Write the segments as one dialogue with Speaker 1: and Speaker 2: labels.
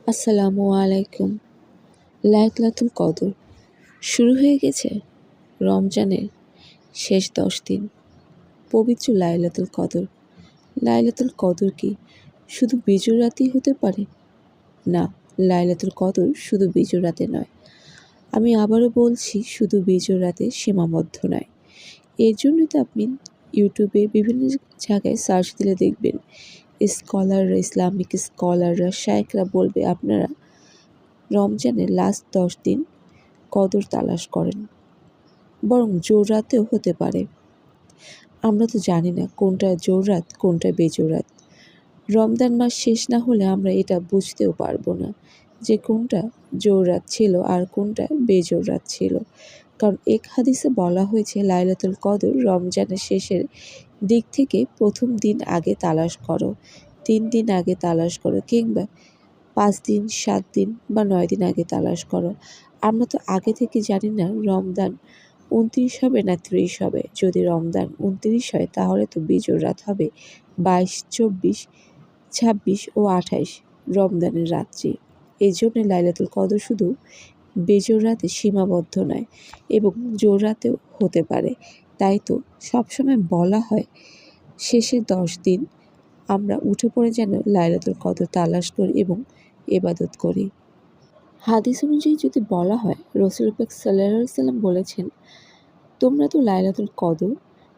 Speaker 1: আসসালামু আলাইকুম। লাইলাতুল কদর শুরু হয়ে গেছে রমজানের শেষ 10 দিন। পবিত্র লাইলাতুল কদর। লাইলাতুল কদর কি শুধু বিজোড় রাতেই হতে পারে? না, লাইলাতুল কদর শুধু বিজোড় রাতে নয়। আমি আবারও বলছি, শুধু বিজোড় রাতে সীমাবদ্ধ নয়। এর জন্যই তো আপনি ইউটিউবে বিভিন্ন জায়গায় সার্চ দিলে দেখবেন স্কলাররা, ইসলামিক স্কলাররা, শায়েখরা বলবে আপনারা রমজানের লাস্ট 10 দিন কদর তালাশ করেন, বরং জোর রাতেও হতে পারে। আমরা তো জানি না কোনটা জোর রাত, কোনটা বেজোর রাত। রমজান মাস শেষ না হলে আমরা এটা বুঝতেও পারবো না যে কোনটা জোর রাত ছিল আর কোনটা বেজোর রাত ছিল। কারণ এক হাদিসে বলা হয়েছে লাইলাতুল কদর রমজানের শেষের দিক থেকে প্রথম দিন আগে তালাশ করো, 3 দিন আগে তালাশ করো, কিংবা 5 দিন, 7 দিন বা 9 দিন আগে তালাশ করো। আমরা তো আগে থেকে জানি না রমজান 29 হবে না 30 হবে। যদি রমজান 29 হয় তাহলে তো বিজোড় রাত হবে 22, 24, 26 ও 28 রমজানের রাত্রি। এই জন্য লাইলাতুল কদর শুধু বেজোড় রাতে সীমাবদ্ধ নয় এবং জোর রাতেও হতে পারে। তাই তো সবসময় বলা হয় শেষের 10 দিন আমরা উঠে পড়ে যেন লাইলাতুল কদর তালাশ করি এবং ইবাদত করি। হাদিস অনুযায়ী যদি বলা হয়, রাসূল পাক সাল্লাল্লাহু আলাইহি সাল্লাম বলেছেন, তোমরা তো লাইলাতুল কদর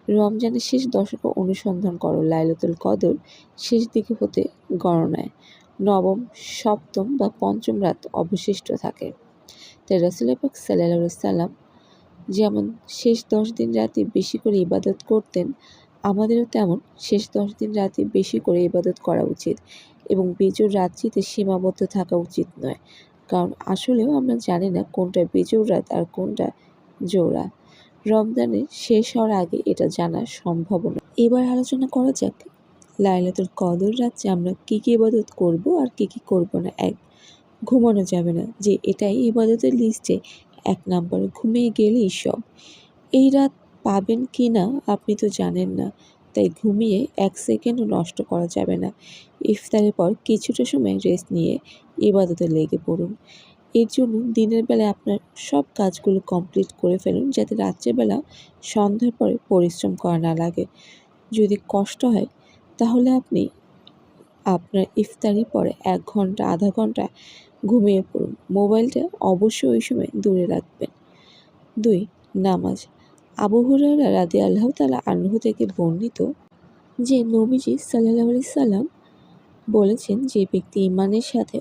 Speaker 1: রমজানের শেষ দশকে অনুসন্ধান করো। লাইলাতুল কদর শেষ দিকে হতে গণনায় নবম, সপ্তম বা পঞ্চম রাত অবশিষ্ট থাকে। তাই রাসূল পাক সাল্লাল্লাহু আলাইহি সাল্লাম যেমন শেষ 10 দিন রাতে বেশি করে ইবাদত করতেন, আমাদেরও তেমন শেষ 10 দিন রাতে বেশি করে ইবাদত করা উচিত এবং বেজোড় রাত্রিতে সীমাবদ্ধ থাকা উচিত নয়। কারণ আসলেও আমরা জানি না কোনটা বেজোড় রাত আর কোনটা জোড়া। রমজানের শেষ হওয়ার আগে এটা জানা সম্ভব নয়। এবার আলোচনা করা যাক লাইলাতুল কদর রাতে আমরা কী কী ইবাদত করব আর কী কী করব না। 1, ঘুমানো যাবে না, যে এটাই ইবাদতের লিস্টে 1 নম্বরে। ঘুমিয়ে গেলেই সব। এই রাত পাবেন কি না আপনি তো জানেন না, তাই ঘুমিয়ে 1 সেকেন্ডও নষ্ট করা যাবে না। ইফতারের পর কিছুটা সময় রেস্ট নিয়ে ইবাদতে লেগে পড়ুন। এর জন্য দিনের বেলায় আপনার সব কাজগুলো কমপ্লিট করে ফেলুন, যাতে রাত্রেবেলা সন্ধ্যার পরে পরিশ্রম করা না লাগে। যদি কষ্ট হয় তাহলে আপনি আপনার ইফতারির পরে 1 ঘন্টা, আধা ঘন্টা ঘুমিয়ে পড়ুন। মোবাইলটা অবশ্যই ওই সময় দূরে রাখবেন। 2, নামাজ। আবু হুরায়রা রাদিয়াল্লাহু তাআলা আনহু থেকে বর্ণিত যে নবীজি সাল্লাল্লাহু আলাইহি সাল্লাম বলেছেন, যে ব্যক্তি ঈমানের সাথে